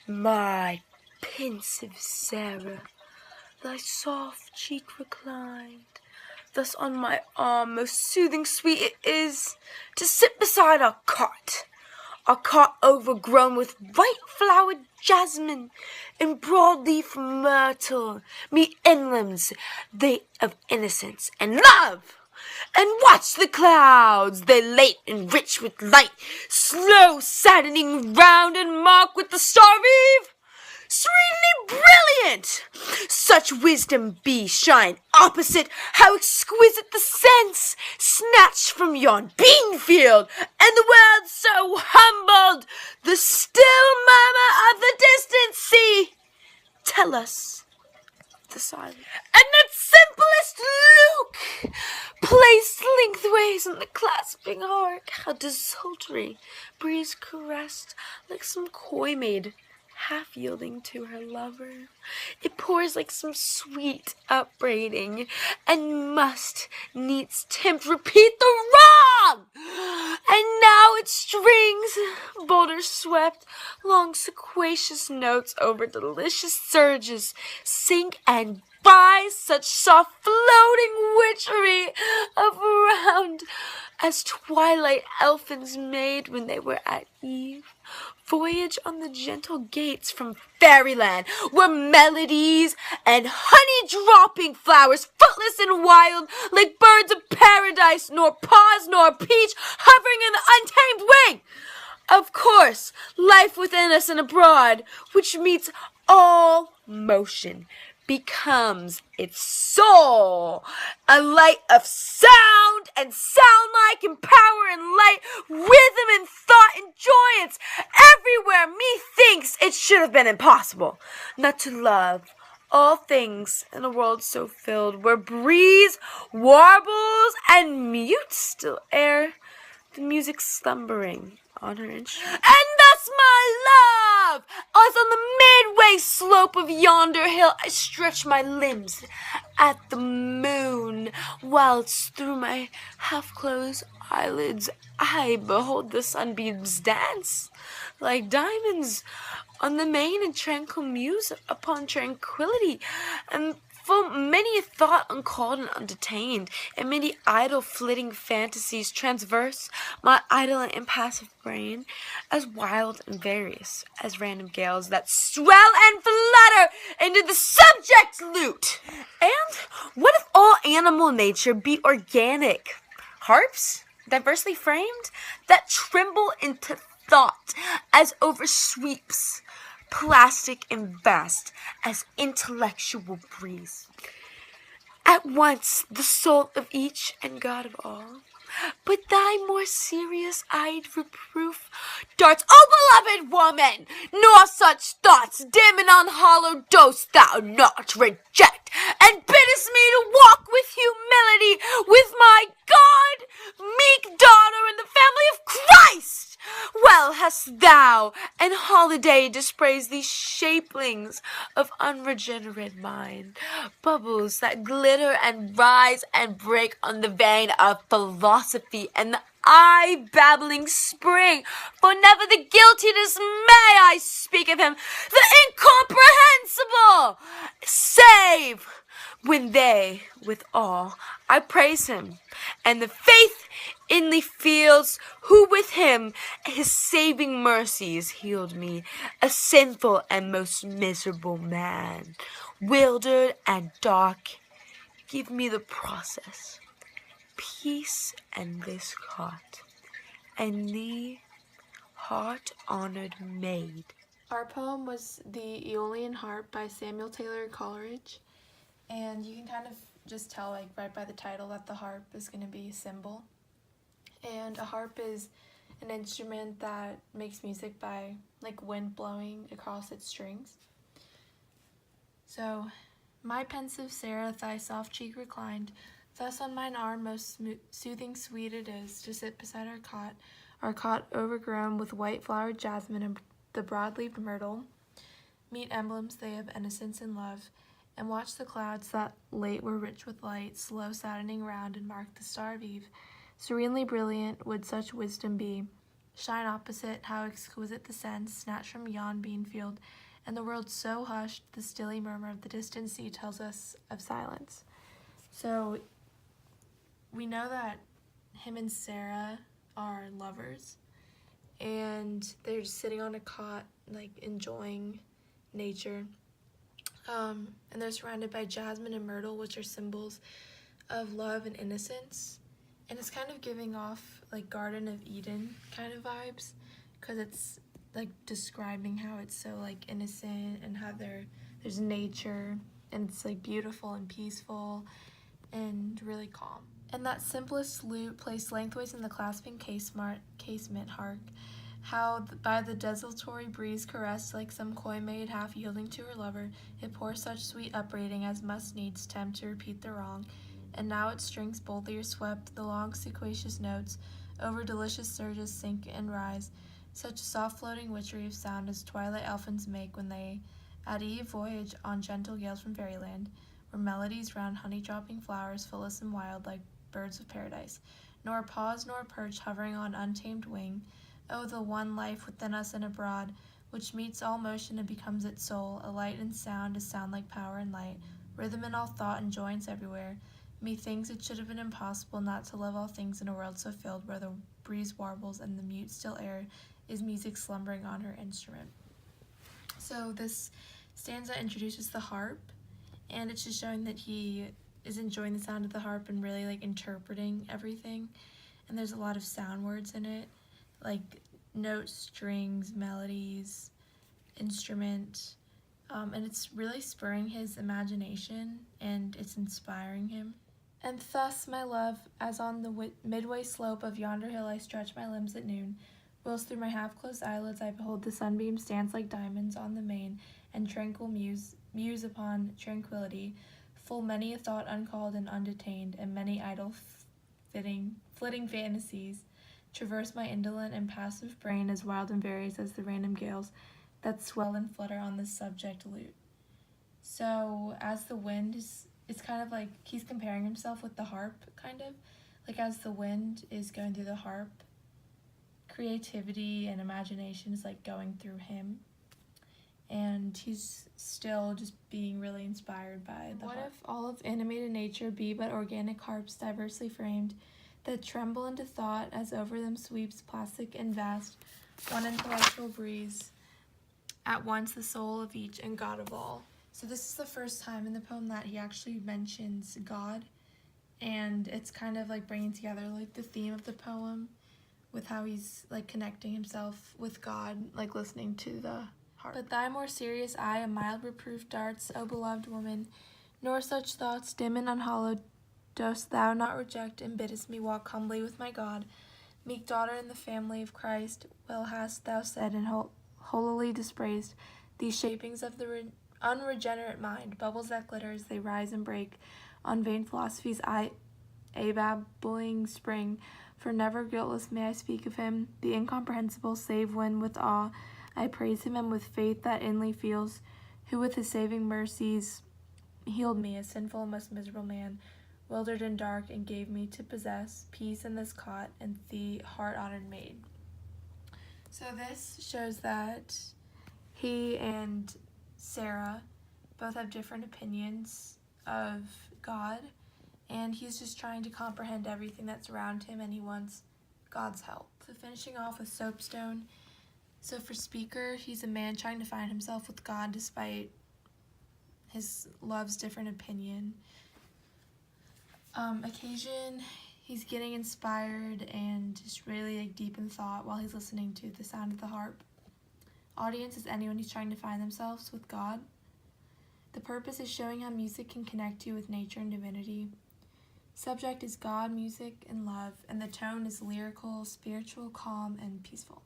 My pensive Sarah, thy soft cheek reclined, thus on my arm most soothing sweet it is to sit beside our cot overgrown with white-flowered jasmine and broad-leaf myrtle, meet emblems they of innocence and love. And watch the clouds, they late and rich with light, slow saddening round and marked with the star of eve, serenely brilliant. Such wisdom be shine opposite, how exquisite the sense, snatched from yon bean field, and the world so humbled, the still murmur of the distant sea. Tell us the silence. And that simplest Luke, placed lengthways on the clasping heart, how desultory breeze caressed like some coy maid half yielding to her lover. It pours like some sweet upbraiding, and must needs tempt repeat the wrong. And now its strings, bolder swept, long sequacious notes over delicious surges, sink and by such soft floating witchery of round as twilight elfins made when they were at eve. Voyage on the gentle gates from fairyland, where melodies and honey-dropping flowers, footless and wild, like birds of paradise, nor pause nor peach, hovering in the untamed wing. Of course, life within us and abroad, which meets all motion, becomes its soul, a light of sound and sound-like and power and light, rhythm and thought and joyance. Everywhere methinks it should have been impossible not to love all things in a world so filled, where breeze warbles and mute still air the music slumbering on her instrument. And thus my love, as on the midway slope of yonder hill, I stretch my limbs at the moon, whilst through my half-closed eyelids I behold the sunbeams dance like diamonds on the main and tranquil muse upon tranquility, and for many a thought uncalled and undetained, and many idle flitting fantasies transverse my idle and impassive brain, as wild and various as random gales that swell and flutter into the subject lute. And what if all animal nature be organic harps, diversely framed, that tremble into thought as oversweeps, plastic and vast as intellectual breeze, at once the soul of each and God of all? But thy more serious-eyed reproof darts, O beloved woman, nor such thoughts dim and unhallowed dost thou not reject, and biddest me to walk with humility with my God, meek daughter in the family of Christ. Well hast thou and holiday dispraised these shapelings of unregenerate mind, bubbles that glitter and rise and break on the vein of philosophy and the eye-babbling spring, for never the guilty dismay I speak of him, the incomprehensible, save when they, with all, I praise him, and the faith inly feels, who with him his saving mercies healed me, a sinful and most miserable man, wildered and dark. Give me the process, peace and this cot, and thee, heart-honored maid. Our poem was The Aeolian Harp by Samuel Taylor Coleridge, and you can kind of just tell, like, right by the title that the harp is going to be a cymbal. And a harp is an instrument that makes music by, like, wind blowing across its strings. So, my pensive Sarah, thy soft cheek reclined, thus on mine arm most soothing sweet it is to sit beside our cot overgrown with white-flowered jasmine and the broad-leaved myrtle, meet emblems they of innocence and love, and watch the clouds that late were rich with light, slow saddening round and mark the star of eve. Serenely brilliant would such wisdom be, shine opposite, how exquisite the sense, snatched from yon bean field, and the world so hushed, the stilly murmur of the distant sea tells us of silence. So we know that him and Sarah are lovers, and they're just sitting on a cot, like enjoying nature. And they're surrounded by jasmine and myrtle, which are symbols of love and innocence. And it's kind of giving off like Garden of Eden kind of vibes, because it's like describing how it's so like innocent and how there's nature and it's like beautiful and peaceful and really calm. And that simplest lute placed lengthways in the clasping casement, hark, how by the desultory breeze caressed like some coy maid half yielding to her lover, it pours such sweet upbraiding as must needs tempt to repeat the wrong. And now its strings boldly are swept, the long sequacious notes over delicious surges sink and rise, such a soft floating witchery of sound as twilight elfins make when they at eve voyage on gentle gales from fairyland, where melodies round honey-dropping flowers fill us and wild like birds of paradise, nor pause nor perch hovering on untamed wing. Oh, the one life within us and abroad, which meets all motion and becomes its soul, a light and sound, a sound like power and light, rhythm in all thought and joins everywhere. Methinks it should have been impossible not to love all things in a world so filled, where the breeze warbles and the mute still air is music slumbering on her instrument. So this stanza introduces the harp, and it's just showing that he is enjoying the sound of the harp and really like interpreting everything. And there's a lot of sound words in it, like notes, strings, melodies, instrument, and it's really spurring his imagination and it's inspiring him. And thus, my love, as on the midway slope of yonder hill I stretch my limbs at noon, whilst through my half-closed eyelids I behold the sunbeams dance like diamonds on the main, and tranquil muse upon tranquility, full many a thought uncalled and undetained, and many idle flitting fantasies traverse my indolent and passive brain, as wild and various as the random gales that swell and flutter on this subject lute. So as the wind is, it's kind of like he's comparing himself with the harp, kind of like as the wind is going through the harp, creativity and imagination is like going through him, and he's still just being really inspired by the harp. What if all of animated nature be but organic harps diversely framed, that tremble into thought as over them sweeps plastic and vast one intellectual breeze, at once the soul of each and God of all. So this is the first time in the poem that he actually mentions God, and it's kind of like bringing together like the theme of the poem with how he's like connecting himself with God, like listening to the harp. But thy more serious eye a mild reproof darts, O beloved woman, nor such thoughts dim and unhallowed dost thou not reject, and biddest me walk humbly with my God, meek daughter in the family of Christ. Well hast thou said and holily dispraised these shapings of the unregenerate mind, bubbles that glitter as they rise and break on vain philosophy's a babbling spring. For never guiltless may I speak of him, the incomprehensible, save when with awe I praise him, and with faith that inly feels, who with his saving mercies healed me, a sinful and most miserable man, wildered and dark, and gave me to possess peace in this cot and the heart-honored maid. So this shows that he and Sarah both have different opinions of God, and he's just trying to comprehend everything that's around him, and he wants God's help. So finishing off with Soapstone. So for Speaker, he's a man trying to find himself with God despite his love's different opinion. Occasion, he's getting inspired and just really like deep in thought while he's listening to the sound of the harp. Audience is anyone who's trying to find themselves with God. The purpose is showing how music can connect you with nature and divinity. Subject is God, music, and love, and the tone is lyrical, spiritual, calm, and peaceful.